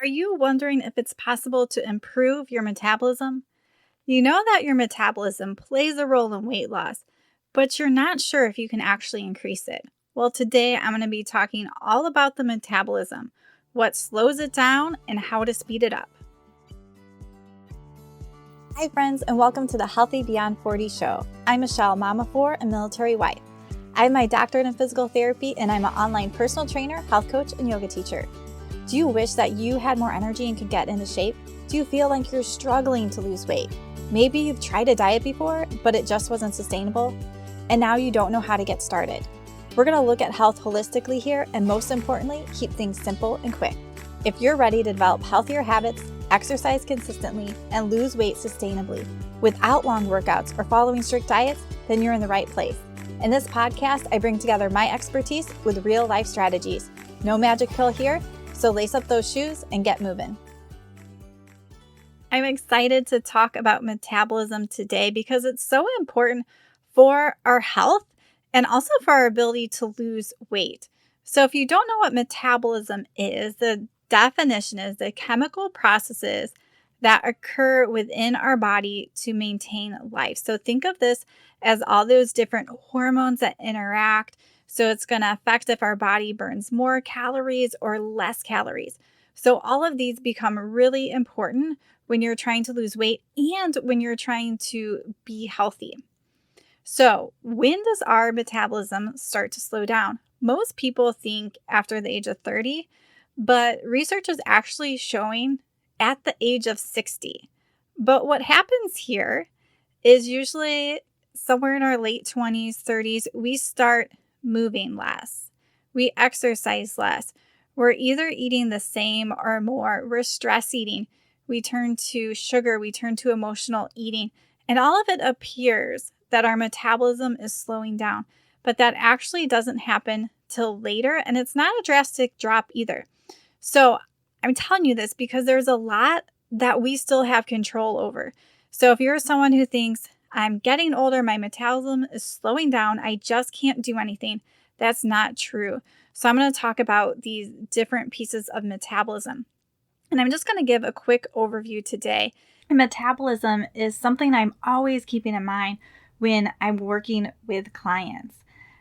Are you wondering if it's possible to improve your metabolism? You know that your metabolism plays a role in weight loss, but you're not sure if you can actually increase it. Well, today I'm going to be talking all about the metabolism, what slows it down, and how to speed it up. Hi, friends, and welcome to the Healthy Beyond 40 show. I'm Michele, mom of four, and military wife. I have my doctorate in physical therapy, and I'm an online personal trainer, health coach, and yoga teacher. Do you wish that you had more energy and could get into shape? Do you feel like you're struggling to lose weight? Maybe you've tried a diet before, but it just wasn't sustainable, and now you don't know how to get started. We're going to look at health holistically here, and most importantly, keep things simple and quick. If you're ready to develop healthier habits, exercise consistently, and lose weight sustainably without long workouts or following strict diets, then you're in the right place. In this podcast, I bring together my expertise with real life strategies. No magic pill here. So lace up those shoes and get moving. I'm excited to talk about metabolism today because it's so important for our health and also for our ability to lose weight. So if you don't know what metabolism is, the definition is the chemical processes that occur within our body to maintain life. So think of this as all those different hormones that interact. So it's going to affect if our body burns more calories or less calories. So all of these become really important when you're trying to lose weight and when you're trying to be healthy. So when does our metabolism start to slow down? Most people think after the age of 30, but research is actually showing at the age of 60. But what happens here is usually somewhere in our late 20s, 30s, we start moving less. We exercise less. We're either eating the same or more. We're stress eating. We turn to sugar. We turn to emotional eating. And all of it appears that our metabolism is slowing down. But that actually doesn't happen till later. And it's not a drastic drop either. So I'm telling you this because there's a lot that we still have control over. So if you're someone who thinks, I'm getting older, my metabolism is slowing down, I just can't do anything, that's not true. So I'm going to talk about these different pieces of metabolism. And I'm just going to give a quick overview today. Metabolism is something I'm always keeping in mind when I'm working with clients.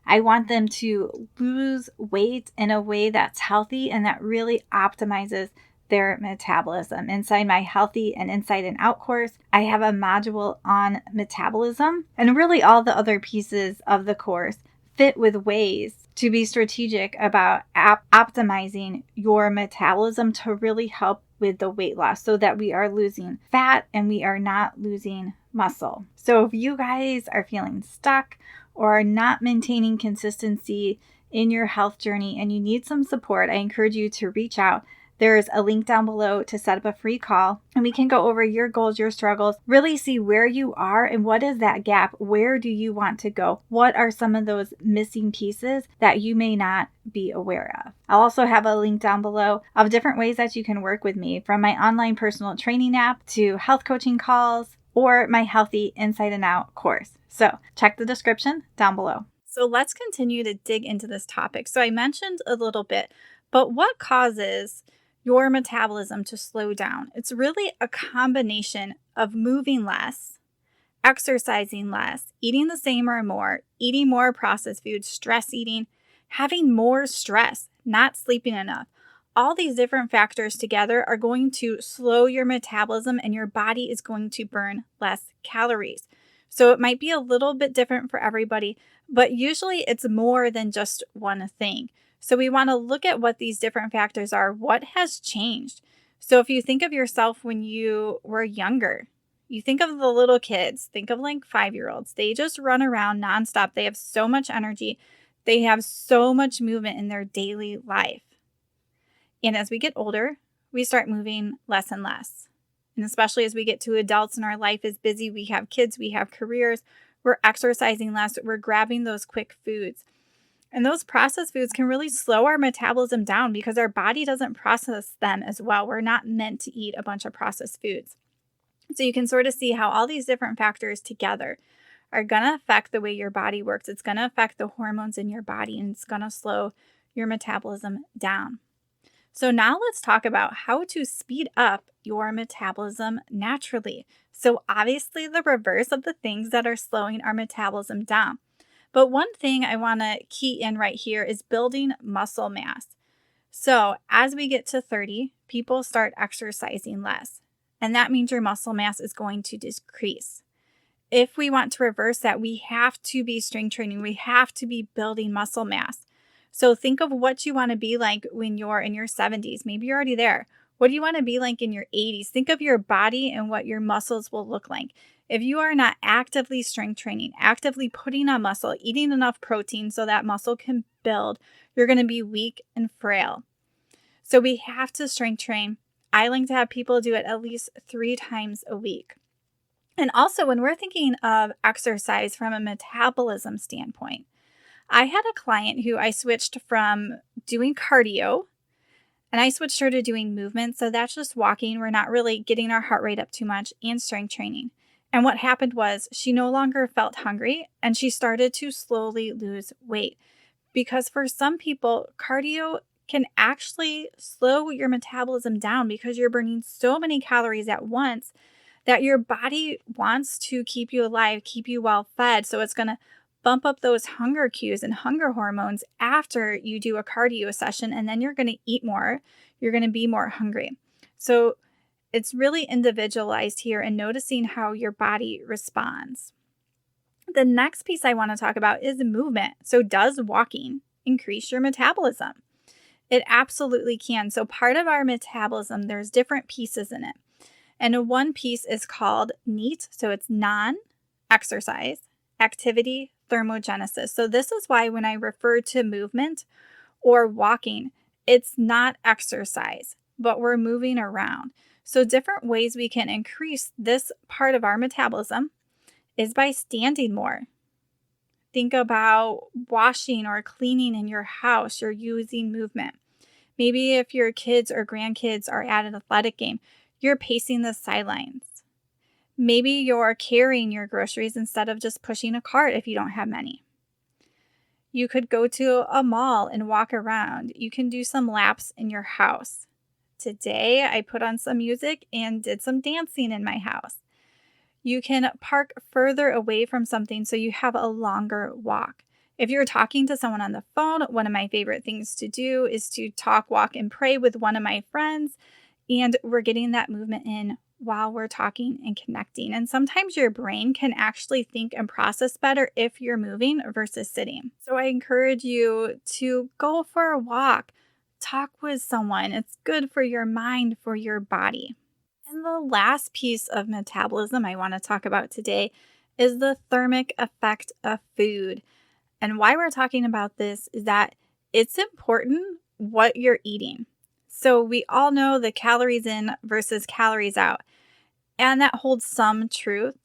I want them to lose weight in a way that's healthy and that really optimizes their metabolism. Inside my Healthy and Inside and Out course, I have a module on metabolism, and really all the other pieces of the course fit with ways to be strategic about optimizing your metabolism to really help with the weight loss so that we are losing fat and we are not losing muscle. So if you guys are feeling stuck or are not maintaining consistency in your health journey and you need some support, I encourage you to reach out. There's a link down below to set up a free call, and we can go over your goals, your struggles, really see where you are and what is that gap. Where do you want to go? What are some of those missing pieces that you may not be aware of? I'll also have a link down below of different ways that you can work with me, from my online personal training app to health coaching calls or my Healthy Inside and Out course. So check the description down below. So let's continue to dig into this topic. So I mentioned a little bit, but what causes your metabolism to slow down? It's really a combination of moving less, exercising less, eating the same or more, eating more processed foods, stress eating, having more stress, not sleeping enough. All these different factors together are going to slow your metabolism and your body is going to burn less calories. So it might be a little bit different for everybody, but usually it's more than just one thing. So we want to look at what these different factors are. What has changed? So if you think of yourself when you were younger, you think of the little kids, think of like 5-year-olds. They just run around nonstop. They have so much energy. They have so much movement in their daily life. And as we get older, we start moving less and less. And especially as we get to adults and our life is busy, we have kids, we have careers, we're exercising less, we're grabbing those quick foods. And those processed foods can really slow our metabolism down because our body doesn't process them as well. We're not meant to eat a bunch of processed foods. So you can sort of see how all these different factors together are going to affect the way your body works. It's going to affect the hormones in your body, and it's going to slow your metabolism down. So, now let's talk about how to speed up your metabolism naturally. So, obviously, the reverse of the things that are slowing our metabolism down. But one thing I want to key in right here is building muscle mass. So, as we get to 30, people start exercising less. And that means your muscle mass is going to decrease. If we want to reverse that, we have to be strength training. We have to be building muscle mass. So think of what you want to be like when you're in your 70s. Maybe you're already there. What do you want to be like in your 80s? Think of your body and what your muscles will look like. If you are not actively strength training, actively putting on muscle, eating enough protein so that muscle can build, you're going to be weak and frail. So we have to strength train. I like to have people do it at least 3 times a week. And also, when we're thinking of exercise from a metabolism standpoint, I had a client who I switched from doing cardio and I switched her to doing movement. So that's just walking. We're not really getting our heart rate up too much and strength training. And what happened was she no longer felt hungry and she started to slowly lose weight. Because for some people, cardio can actually slow your metabolism down because you're burning so many calories at once that your body wants to keep you alive, keep you well fed. So it's going to bump up those hunger cues and hunger hormones after you do a cardio session, and then you're going to eat more. You're going to be more hungry. So it's really individualized here and noticing how your body responds. The next piece I want to talk about is movement. So, does walking increase your metabolism? It absolutely can. So, part of our metabolism, there's different pieces in it. And one piece is called NEAT. So, it's non exercise activity thermogenesis. So, this is why when I refer to movement or walking, it's not exercise, but we're moving around. So, different ways we can increase this part of our metabolism is by standing more. Think about washing or cleaning in your house. You're using movement. Maybe if your kids or grandkids are at an athletic game, you're pacing the sidelines. Maybe you're carrying your groceries instead of just pushing a cart if you don't have many. You could go to a mall and walk around. You can do some laps in your house. Today, I put on some music and did some dancing in my house. You can park further away from something so you have a longer walk. If you're talking to someone on the phone, one of my favorite things to do is to talk, walk, and pray with one of my friends. And we're getting that movement in while we're talking and connecting. And sometimes your brain can actually think and process better if you're moving versus sitting. So I encourage you to go for a walk, talk with someone. It's good for your mind, for your body. And the last piece of metabolism I want to talk about today is the thermic effect of food. And why we're talking about this is that it's important what you're eating. So we all know the calories in versus calories out. And that holds some truth,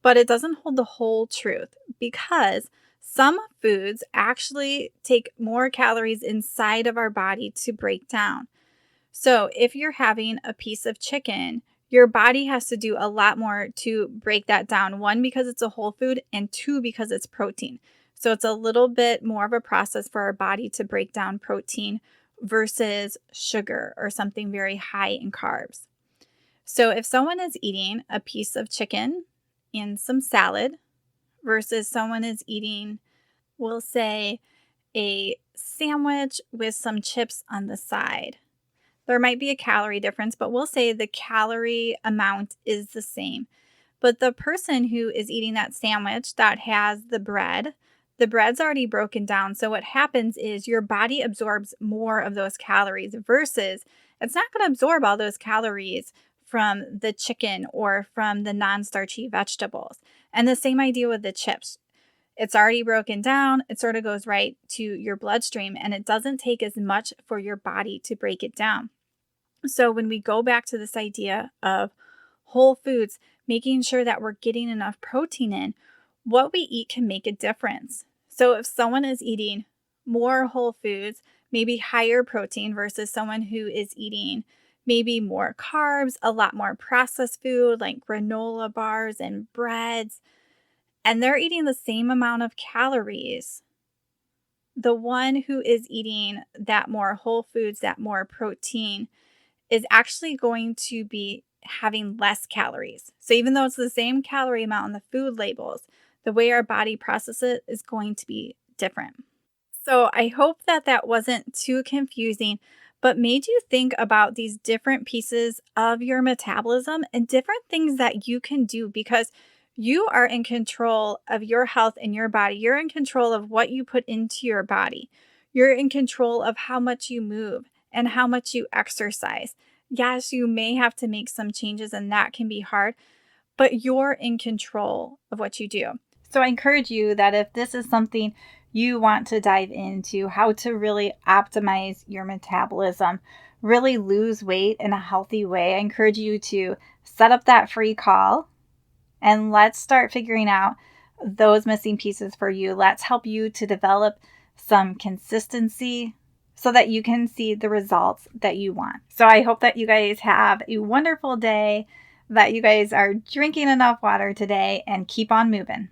but it doesn't hold the whole truth because some foods actually take more calories inside of our body to break down. So if you're having a piece of chicken, your body has to do a lot more to break that down. One, because it's a whole food, and two, because it's protein. So it's a little bit more of a process for our body to break down protein versus sugar or something very high in carbs. So if someone is eating a piece of chicken and some salad versus someone is eating, we'll say, a sandwich with some chips on the side, there might be a calorie difference, but we'll say the calorie amount is the same. But the person who is eating that sandwich that has the bread's already broken down. So what happens is your body absorbs more of those calories versus it's not going to absorb all those calories from the chicken or from the non-starchy vegetables. And the same idea with the chips. It's already broken down. It sort of goes right to your bloodstream and it doesn't take as much for your body to break it down. So when we go back to this idea of whole foods, making sure that we're getting enough protein in, what we eat can make a difference. So if someone is eating more whole foods, maybe higher protein versus someone who is eating maybe more carbs, a lot more processed food like granola bars and breads, and they're eating the same amount of calories, the one who is eating that more whole foods, that more protein, is actually going to be having less calories. So even though it's the same calorie amount on the food labels, the way our body processes it is going to be different. So I hope that that wasn't too confusing, but made you think about these different pieces of your metabolism and different things that you can do because you are in control of your health and your body. You're in control of what you put into your body. You're in control of how much you move and how much you exercise. Yes, you may have to make some changes and that can be hard, but you're in control of what you do. So I encourage you that if this is something you want to dive into, how to really optimize your metabolism, really lose weight in a healthy way, I encourage you to set up that free call and let's start figuring out those missing pieces for you. Let's help you to develop some consistency so that you can see the results that you want. So I hope that you guys have a wonderful day, that you guys are drinking enough water today, and keep on moving.